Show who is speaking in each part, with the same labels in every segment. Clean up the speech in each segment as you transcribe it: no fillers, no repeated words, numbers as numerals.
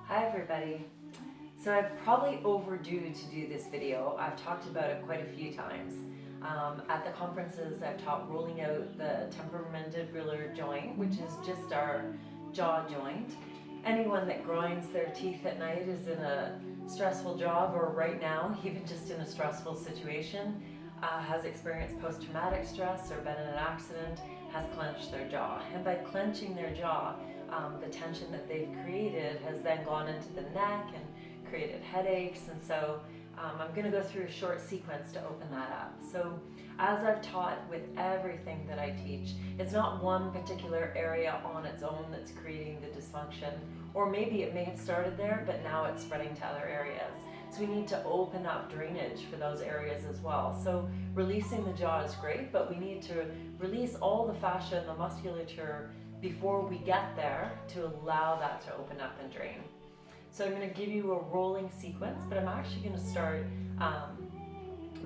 Speaker 1: Hi everybody. So I'm probably overdue to do this video. I've talked about it quite a few times. At the conferences I've taught rolling out the temporomandibular joint, which is just our jaw joint. Anyone that grinds their teeth at night is in a stressful job, or right now, even just in a stressful situation, has experienced post-traumatic stress or been in an accident, has clenched their jaw. And by clenching their jaw, the tension that they've created has then gone into the neck and created headaches. And so I'm going to go through a short sequence to open that up. So as I've taught with everything that I teach, it's not one particular area on its own that's creating the dysfunction, or maybe it may have started there, but now it's spreading to other areas. So we need to open up drainage for those areas as well. So releasing the jaw is great, but we need to release all the fascia and the musculature before we get there to allow that to open up and drain. So I'm going to give you a rolling sequence, but I'm actually going to start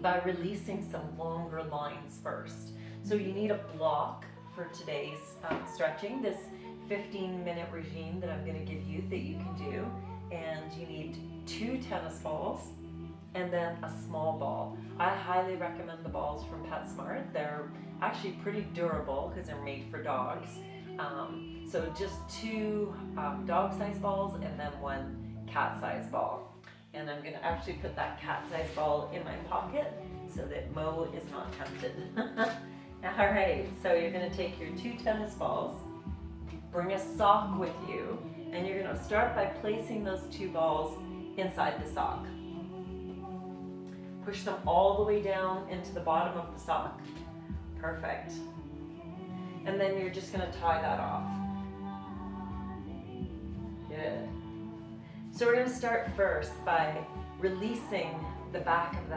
Speaker 1: by releasing some longer lines first. So you need a block for today's stretching, this 15-minute regime that I'm going to give you that you can do. And you need 2 tennis balls and then a small ball. I highly recommend the balls from PetSmart. They're actually pretty durable because they're made for dogs. So just 2 dog-sized balls and then 1 cat-sized ball. And I'm going to actually put that cat-sized ball in my pocket so that Mo is not tempted. Alright, so you're going to take your 2 tennis balls, bring a sock with you, and you're going to start by placing those 2 balls inside the sock. Push them all the way down into the bottom of the sock. Perfect. And then you're just going to tie that off. Good. So we're going to start first by releasing the back of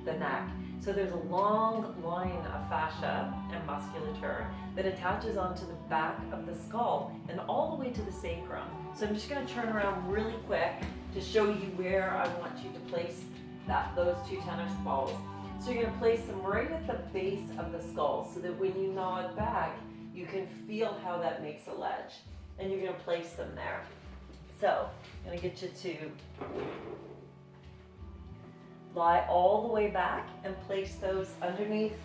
Speaker 1: the neck. So there's a long line of fascia and musculature that attaches onto the back of the skull and all the way to the sacrum. So I'm just going to turn around really quick to show you where I want you to place those 2 tennis balls. So you're going to place them right at the base of the skull so that when you nod back, you can feel how that makes a ledge. And you're going to place them there. So I'm going to get you to lie all the way back and place those underneath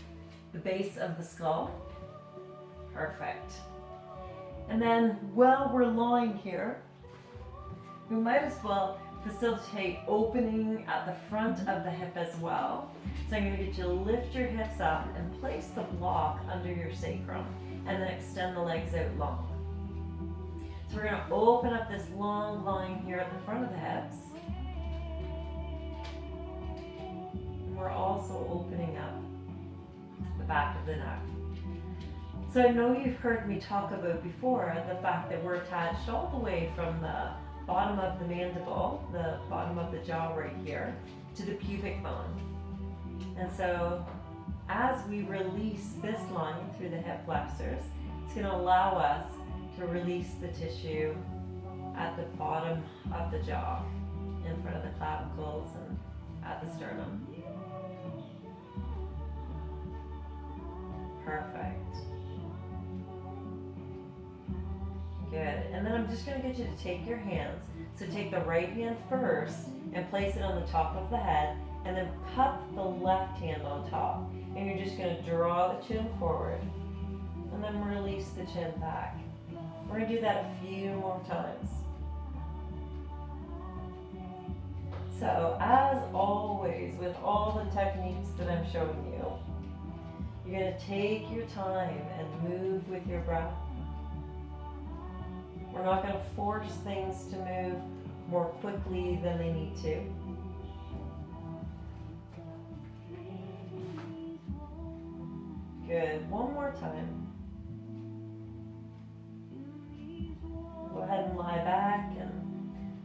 Speaker 1: the base of the skull. Perfect. And then while we're lying here, we might as well facilitate opening at the front of the hip as well. So I'm going to get you to lift your hips up and place the block under your sacrum and then extend the legs out long. So we're going to open up this long line here at the front of the hips. And we're also opening up the back of the neck. So I know you've heard me talk about before the fact that we're attached all the way from the bottom of the mandible, the bottom of the jaw right here, to the pubic bone. And so as we release this line through the hip flexors, it's going to allow us to release the tissue at the bottom of the jaw, in front of the clavicles and at the sternum. Perfect. Good. And then I'm just going to get you to take your hands. So take the right hand first and place it on the top of the head, and then cup the left hand on top. And you're just going to draw the chin forward and then release the chin back. We're going to do that a few more times. So as always, with all the techniques that I'm showing you, you're going to take your time and move with your breath. We're not going to force things to move more quickly than they need to. Good. One more time. Go ahead and lie back and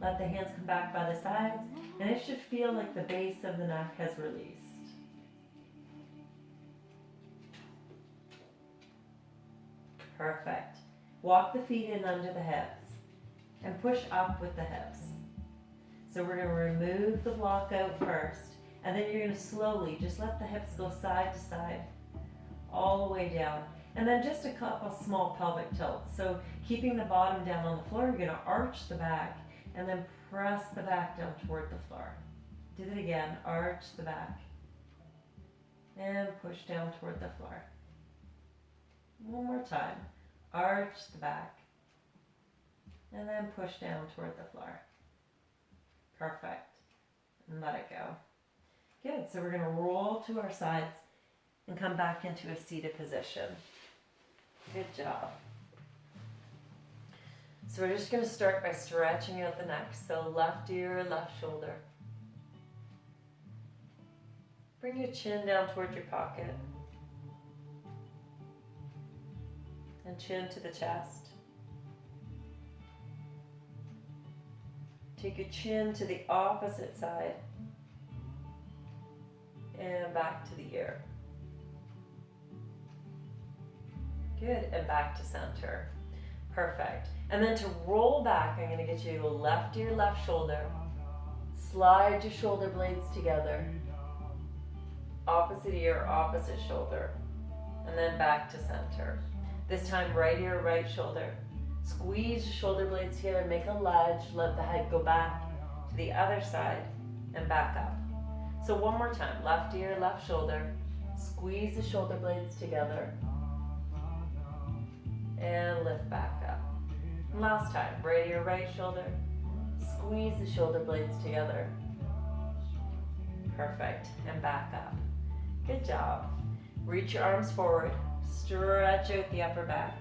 Speaker 1: let the hands come back by the sides. And it should feel like the base of the neck has released. Perfect. Walk the feet in under the hips and push up with the hips. So we're going to remove the block out first, and then you're going to slowly just let the hips go side to side, all the way down. And then just a couple small pelvic tilts. So keeping the bottom down on the floor, you're going to arch the back And then press the back down toward the floor. Do it again, arch the back. And push down toward the floor. One more time, arch the back. And then push down toward the floor. Perfect. And let it go. Good, so we're gonna roll to our sides and come back into a seated position. Good job. So we're just gonna start by stretching out the neck. So left ear, left shoulder. Bring your chin down towards your pocket. And chin to the chest. Take your chin to the opposite side. And back to the ear. Good, and back to center. Perfect. And then to roll back, I'm gonna get you to left ear, left shoulder. Slide your shoulder blades together. Opposite ear, opposite shoulder. And then back to center. This time, right ear, right shoulder. Squeeze your shoulder blades together, make a ledge, let the head go back to the other side and back up. So one more time, left ear, left shoulder. Squeeze the shoulder blades together. And lift back up. And last time, right ear, right shoulder. Squeeze the shoulder blades together. Perfect, and back up. Good job. Reach your arms forward, stretch out the upper back.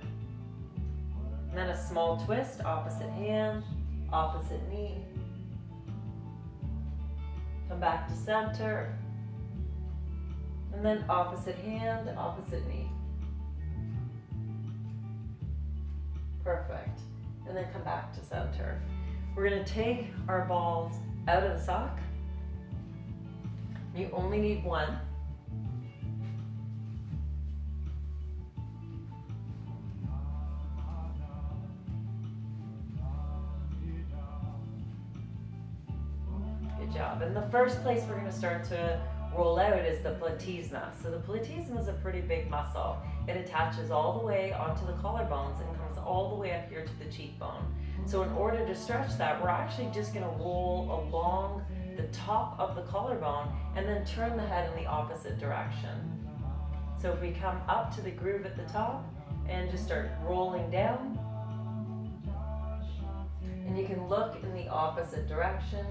Speaker 1: And then a small twist, opposite hand, opposite knee. Come back to center. And then opposite hand, opposite knee. Perfect. And then come back to center. We're gonna take our balls out of the sock. You only need one. Good job. And the first place we're gonna start to roll out is the platysma. So the platysma is a pretty big muscle. It attaches all the way onto the collarbones and comes all the way up here to the cheekbone. So in order to stretch that, we're actually just gonna roll along the top of the collarbone and then turn the head in the opposite direction. So if we come up to the groove at the top and just start rolling down, and you can look in the opposite direction,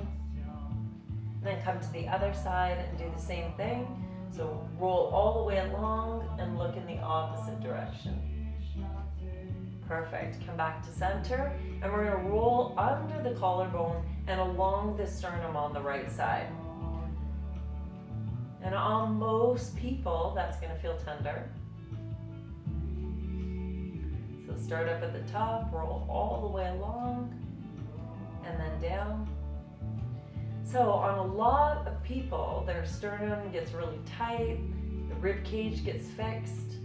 Speaker 1: and then come to the other side and do the same thing. So roll all the way along and look in the opposite direction. Perfect. Come back to center, and we're going to roll under the collarbone and along the sternum on the right side. And on most people, that's going to feel tender. So start up at the top, roll all the way along, and then down. So on a lot of people, their sternum gets really tight, the rib cage gets fixed.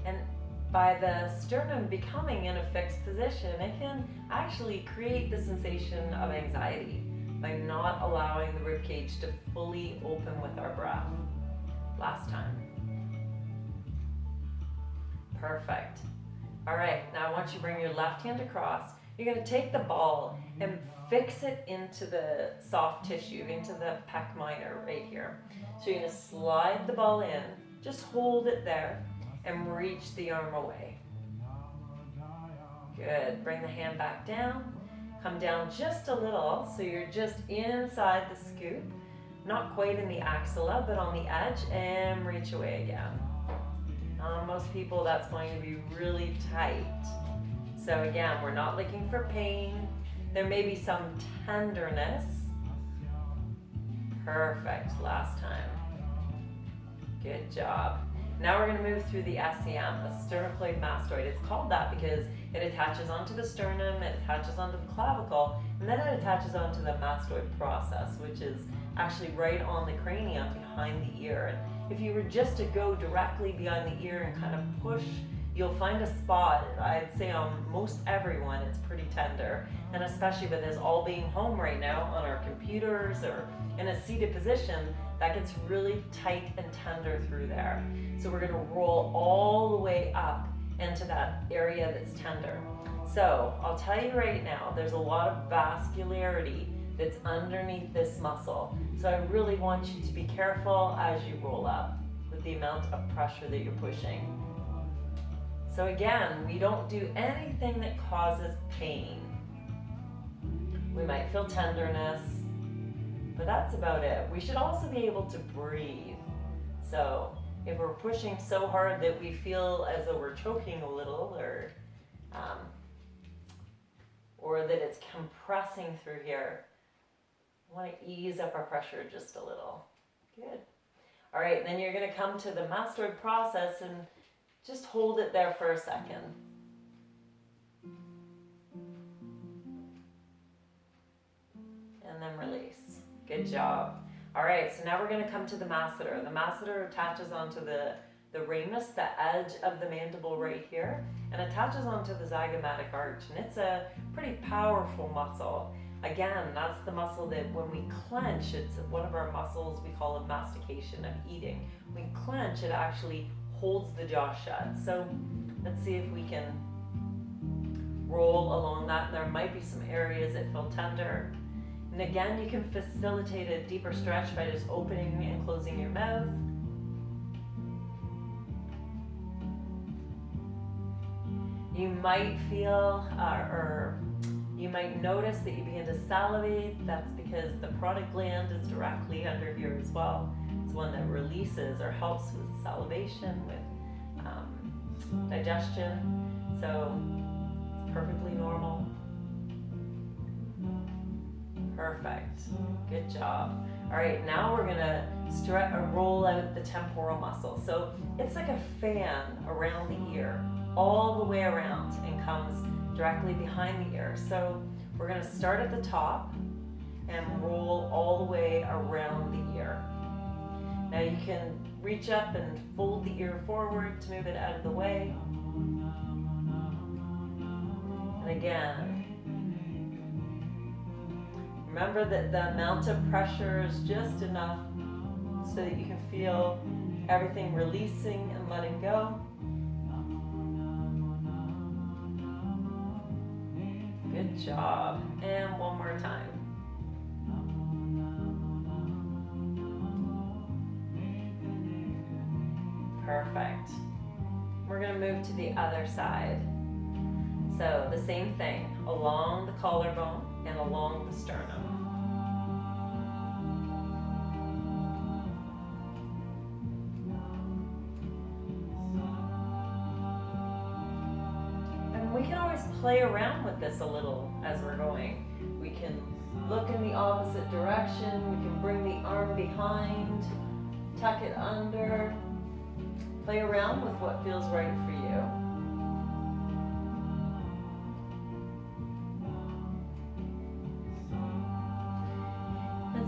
Speaker 1: And by the sternum becoming in a fixed position, it can actually create the sensation of anxiety by not allowing the rib cage to fully open with our breath. Last time. Perfect. All right, now I want you to bring your left hand across. You're going to take the ball and fix it into the soft tissue, into the pec minor right here. So you're going to slide the ball in, just hold it there, and reach the arm away. Good. Bring the hand back down. Come down just a little, so you're just inside the scoop, not quite in the axilla, but on the edge, and reach away again. Most people, that's going to be really tight. So again, we're not looking for pain. There may be some tenderness. Perfect, last time. Good job. Now we're going to move through the SCM, the sternocleidomastoid. It's called that because it attaches onto the sternum, it attaches onto the clavicle, and then it attaches onto the mastoid process, which is actually right on the cranium behind the ear. And if you were just to go directly behind the ear and kind of push, you'll find a spot. I'd say on most everyone it's pretty tender, and especially with us all being home right now on our computers or in a seated position, that gets really tight and tender through there. So we're going to roll all the way up and to that area that's tender. So I'll tell you right now, there's a lot of vascularity that's underneath this muscle. So I really want you to be careful as you roll up with the amount of pressure that you're pushing. So again, we don't do anything that causes pain. We might feel tenderness, but that's about it. We should also be able to breathe. So if we're pushing so hard that we feel as though we're choking a little, or that it's compressing through here, we want to ease up our pressure just a little. Good. All right, then you're going to come to the mastoid process and just hold it there for a second. And then release. Good job. All right, so now we're going to come to the masseter. The masseter attaches onto the ramus, the edge of the mandible right here, and attaches onto the zygomatic arch. And it's a pretty powerful muscle. Again, that's the muscle that when we clench, it's one of our muscles, we call it mastication, of eating. When we clench, it actually holds the jaw shut. So let's see if we can roll along that. There might be some areas that feel tender. And again, you can facilitate a deeper stretch by just opening and closing your mouth. You might feel, or you might notice that you begin to salivate. That's because the parotid gland is directly under here as well. It's one that releases or helps with salivation, with digestion. So it's perfectly normal. Perfect. Good job. All right, now we're gonna stretch or roll out the temporal muscle. So it's like a fan around the ear, all the way around, and comes directly behind the ear. So we're gonna start at the top and roll all the way around the ear. Now you can reach up and fold the ear forward to move it out of the way. And again, remember that the amount of pressure is just enough so that you can feel everything releasing and letting go. Good job. And one more time. Perfect. We're going to move to the other side. So the same thing, along the collarbone and along the sternum. And we can always play around with this a little as we're going. We can look in the opposite direction, we can bring the arm behind, tuck it under, play around with what feels right for you.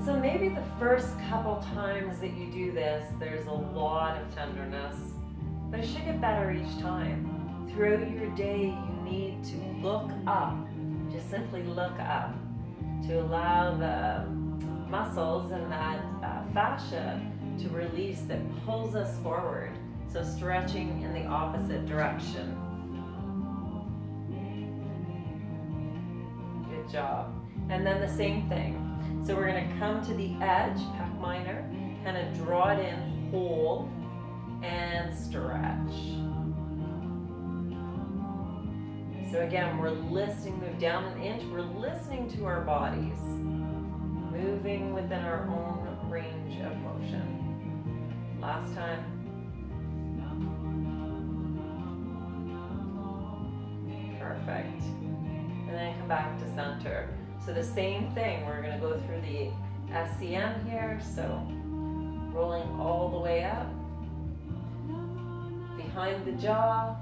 Speaker 1: So maybe the first couple times that you do this, there's a lot of tenderness, but it should get better each time. Throughout your day, you need to look up, just simply look up, to allow the muscles and that fascia to release that pulls us forward. So stretching in the opposite direction. Good job. And then the same thing. So we're going to come to the edge, pec minor, kind of draw it in, hold, and stretch. So again, we're listening, move down an inch, we're listening to our bodies, moving within our own range of motion. Last time. Perfect. And then come back to center. So the same thing, we're going to go through the SCM here, so rolling all the way up, behind the jaw,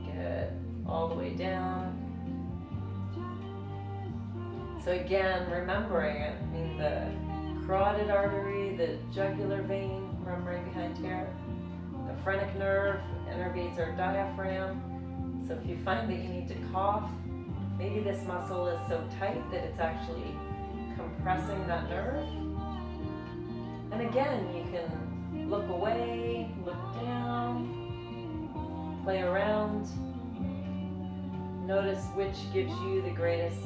Speaker 1: good, all the way down. So again, remembering it, I mean the carotid artery, the jugular vein, remembering behind here, the phrenic nerve innervates our diaphragm, so if you find that you need to cough, maybe this muscle is so tight that it's actually compressing that nerve. And again, you can look away, look down. Play around. Notice which gives you the greatest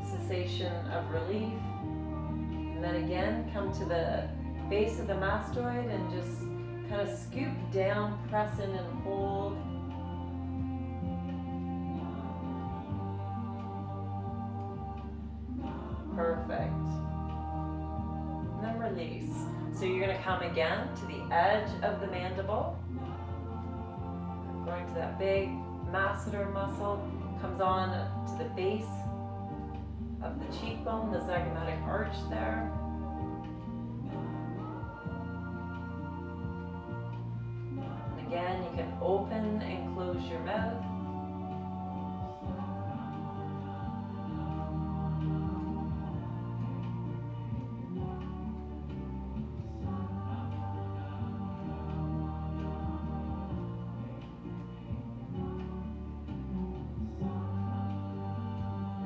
Speaker 1: sensation of relief. And then again, come to the base of the mastoid and just kind of scoop down, press in and hold. Perfect. And then release. So you're going to come again to the edge of the mandible. Going to that big masseter muscle. Comes on to the base of the cheekbone, the zygomatic arch there. And again, you can open and close your mouth.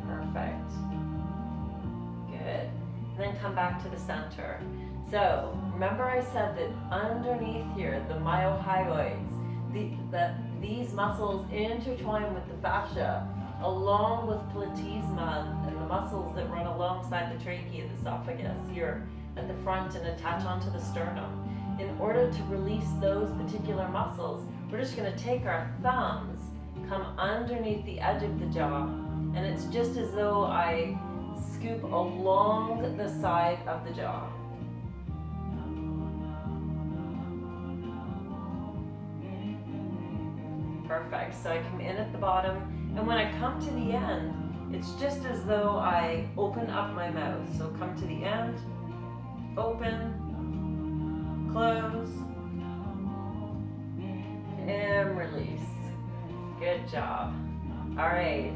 Speaker 1: Perfect. Good. And then come back to the center. So remember I said that underneath here, the myohyoids, these muscles intertwine with the fascia, along with platysma and the muscles that run alongside the trachea, the esophagus here at the front and attach onto the sternum. In order to release those particular muscles, we're just going to take our thumbs, come underneath the edge of the jaw, and it's just as though I scoop along the side of the jaw. Perfect. So I come in at the bottom, and when I come to the end, it's just as though I open up my mouth. So come to the end, open, close, and release. Good job. All right.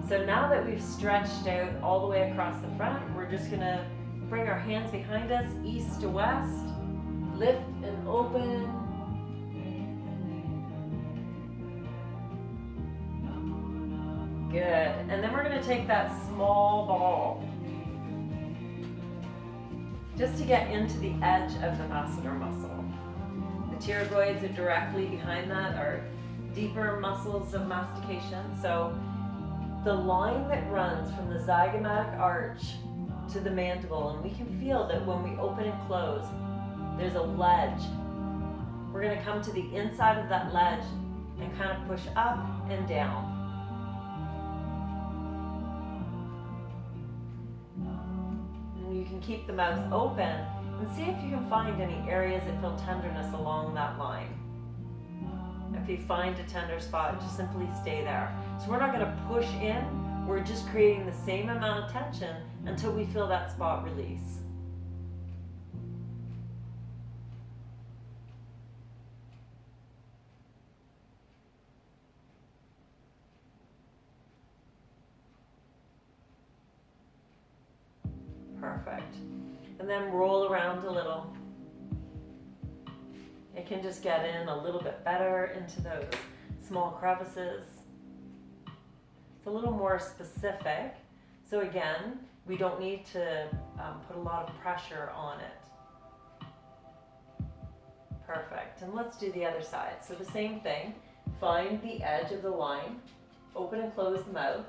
Speaker 1: So now that we've stretched out all the way across the front, we're just going to bring our hands behind us, east to west, lift and open. Good. And then we're going to take that small ball just to get into the edge of the masseter muscle. The pterygoids are directly behind that, are deeper muscles of mastication. So the line that runs from the zygomatic arch to the mandible, and we can feel that when we open and close, there's a ledge. We're going to come to the inside of that ledge and kind of push up and down. And you can keep the mouth open and see if you can find any areas that feel tenderness along that line. If you find a tender spot, just simply stay there. So we're not going to push in, we're just creating the same amount of tension until we feel that spot release. Perfect. And then roll around a little. It can just get in a little bit better into those small crevices. It's a little more specific. So again, we don't need to put a lot of pressure on it. Perfect. And let's do the other side. So the same thing. Find the edge of the line. Open and close the mouth.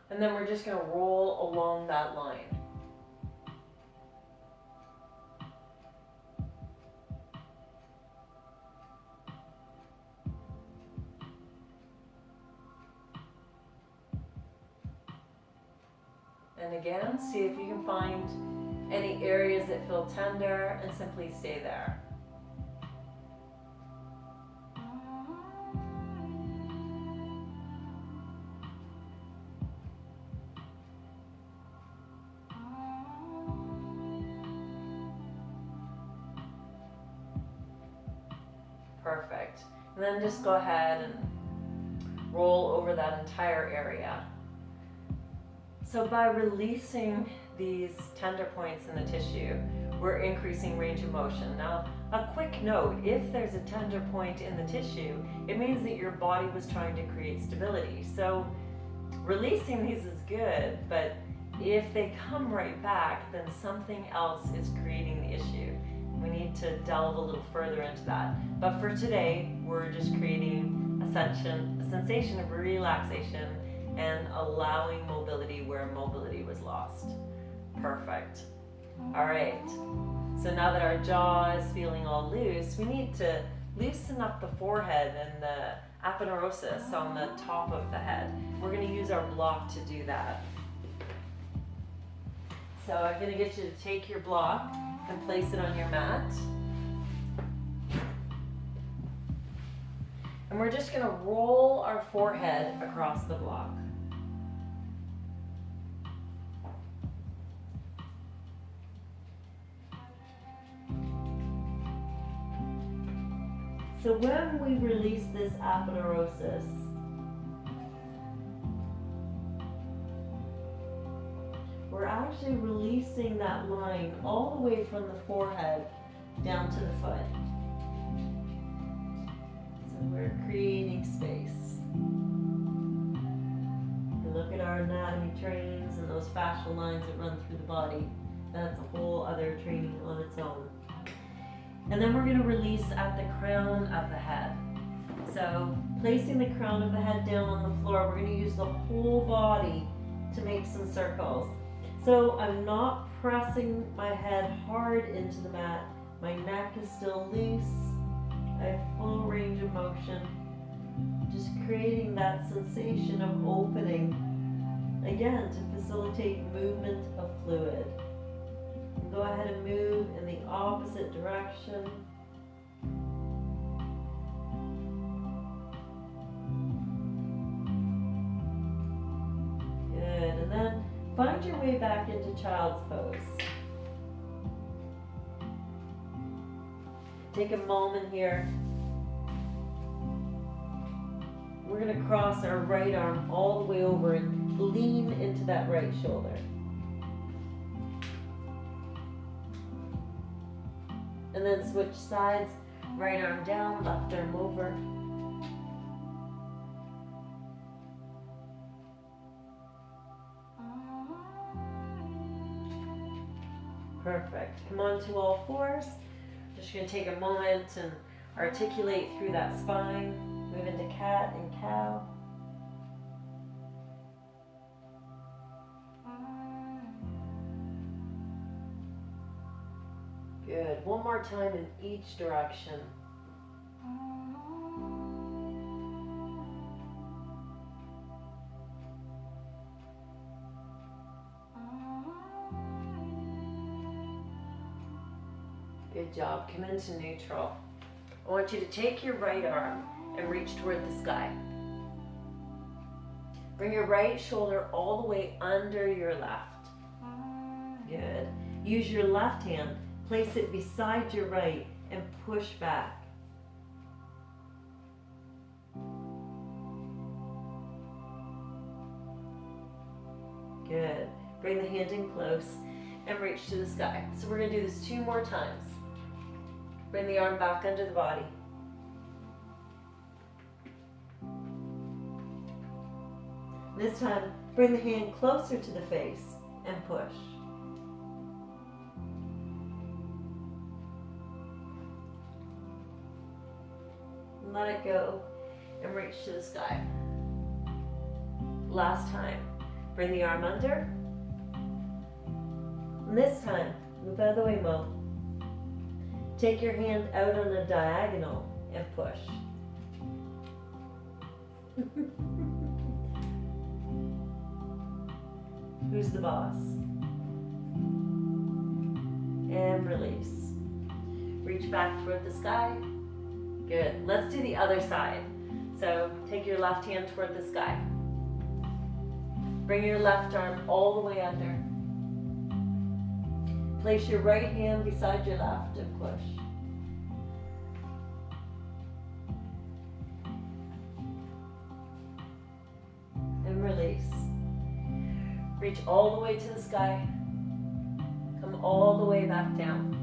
Speaker 1: And then we're just going to roll along that line. And again, see if you can find any areas that feel tender and simply stay there. Perfect. And then just go ahead and roll over that entire area. So by releasing these tender points in the tissue, we're increasing range of motion. Now, a quick note, if there's a tender point in the tissue, it means that your body was trying to create stability. So releasing these is good, but if they come right back, then something else is creating the issue. We need to delve a little further into that. But for today, we're just creating a sensation of relaxation and allowing mobility where mobility was lost. Perfect. All right. So now that our jaw is feeling all loose, we need to loosen up the forehead and the aponeurosis on the top of the head. We're going to use our block to do that. So I'm going to get you to take your block and place it on your mat. And we're just going to roll our forehead across the block. So when we release this aponeurosis, we're actually releasing that line all the way from the forehead down to the foot. So we're creating space. If you look at our anatomy trainings and those fascial lines that run through the body, that's a whole other training on its own. And then we're going to release at the crown of the head. So placing the crown of the head down on the floor, we're going to use the whole body to make some circles. So I'm not pressing my head hard into the mat. My neck is still loose. I have full range of motion. Just creating that sensation of opening, again, to facilitate movement of fluid. Go ahead and move in the opposite direction. Good, and then find your way back into child's pose. Take a moment here. We're going to cross our right arm all the way over and lean into that right shoulder. And then switch sides, right arm down, left arm over. Perfect. Come on to all fours. Just going to take a moment and articulate through that spine. Move into cat and cow. Good. One more time in each direction. Good job. Come into neutral. I want you to take your right arm and reach toward the sky. Bring your right shoulder all the way under your left. Good. Use your left hand. Place it beside your right and push back. Good. Bring the hand in close and reach to the sky. So we're going to do this 2 more times. Bring the arm back under the body. This time, bring the hand closer to the face and push. Let it go and reach to the sky. Last time, bring the arm under. And this time, move out of the way, Mo. Take your hand out on a diagonal and push. Who's the boss? And release. Reach back toward the sky. Good. Let's do the other side. So take your left hand toward the sky. Bring your left arm all the way under. Place your right hand beside your left and push. And release. Reach all the way to the sky. Come all the way back down.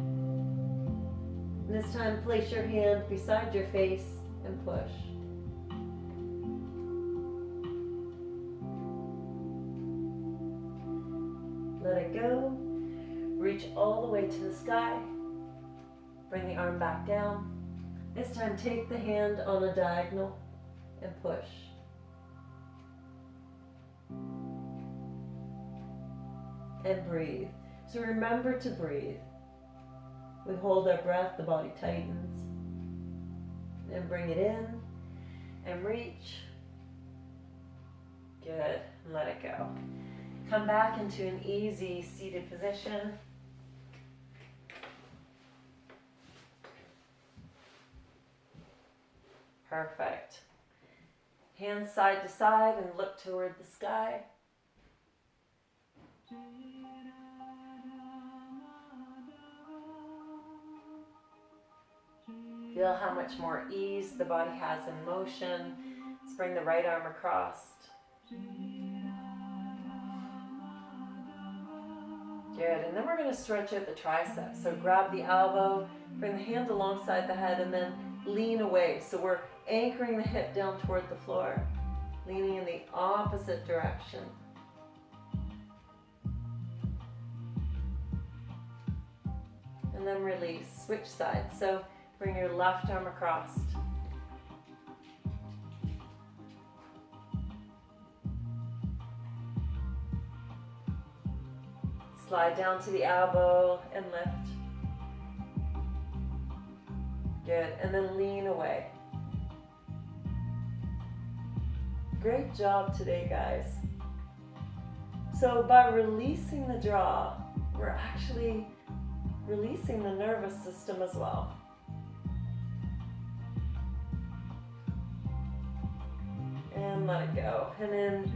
Speaker 1: This time, place your hand beside your face and push. Let it go. Reach all the way to the sky. Bring the arm back down. This time take the hand on a diagonal and push. And breathe. So remember to breathe. We hold our breath, the body tightens. And bring it in and reach. Good, and let it go. Come back into an easy seated position. Perfect. Hands side to side and look toward the sky. Feel how much more ease the body has in motion. Let's bring the right arm across. Good, and then we're going to stretch out the triceps. So grab the elbow, bring the hand alongside the head, and then lean away. So we're anchoring the hip down toward the floor, leaning in the opposite direction. And then release, switch sides. So bring your left arm across. Slide down to the elbow and lift. Good, and then lean away. Great job today, guys. So by releasing the jaw, we're actually releasing the nervous system as well. And let it go. And in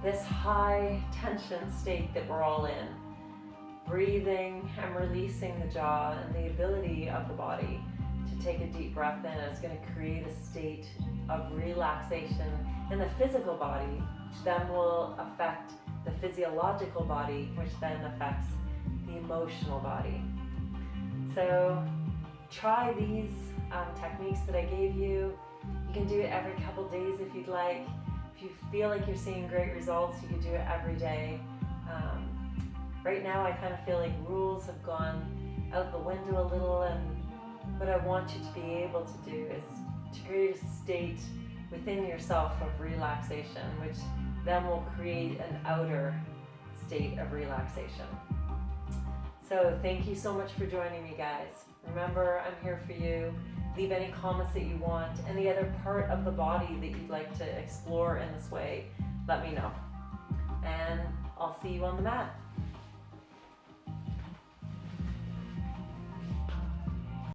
Speaker 1: this high tension state that we're all in, breathing and releasing the jaw and the ability of the body to take a deep breath in is going to create a state of relaxation in the physical body, which then will affect the physiological body, which then affects the emotional body. So try these techniques that I gave you. You can do it every couple days if you'd like. If you feel like you're seeing great results, you can do it every day. Right now I kind of feel like rules have gone out the window a little, and what I want you to be able to do is to create a state within yourself of relaxation, which then will create an outer state of relaxation. So thank you so much for joining me, guys. Remember, I'm here for you. Leave any comments that you want. Any other part of the body that you'd like to explore in this way, let me know. And I'll see you on the mat.